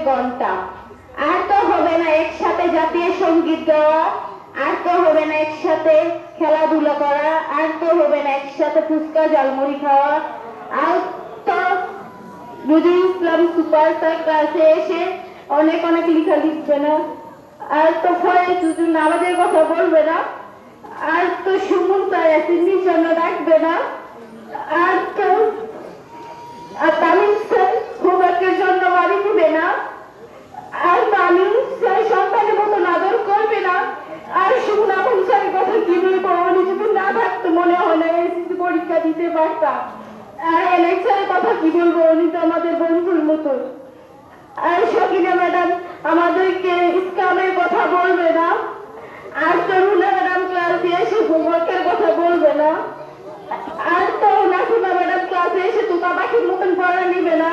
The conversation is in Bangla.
ঘন্টা আর তো হবে না একসাথে জাতীয় সঙ্গীত গাওয়া, আর তো হবে না একসাথে খেলাধুলা করা, আর তো হবে না একসাথে ফুচকা ঝালমুড়ি খাওয়া, আর তো নজরুল ইসলাম সুপারস্টার ক্লাসে এসে অনেক অনেক লেখা লিখবে না, আর তো ফয়েজ হুজুর নামাজের কথা বলবে না, আর তো সুমন স্যার অ্যাসেম্বলির জন্য ডাকবে না, আর তো তামিম স্যার হোমওয়ার্কের জন্য বাড়ি দিবে না, আর তামিম স্যার সন্তানের মতো আদর করবে না। আর সুমন আপন স্যারের কথা কি বলবো, উনি যদি না থাকতো মনে হয় না এসএসসি পরীক্ষা দিতে পারতাম। আর এনএস স্যারের কথা কি বলবো, উনি তো আমাদের বন্ধুর মতো। আর সকিনা ম্যাডাম আমাদেরকে ইসলামের কথা বলবে না, আর তো রুনা ম্যাডাম ক্লাসে এসে হোমওয়ার্কের কথা বলবে না, আর তো নাসিমা ম্যাডাম ক্লাসে এসে তোতা পাখির মতন পড়া নিবে না।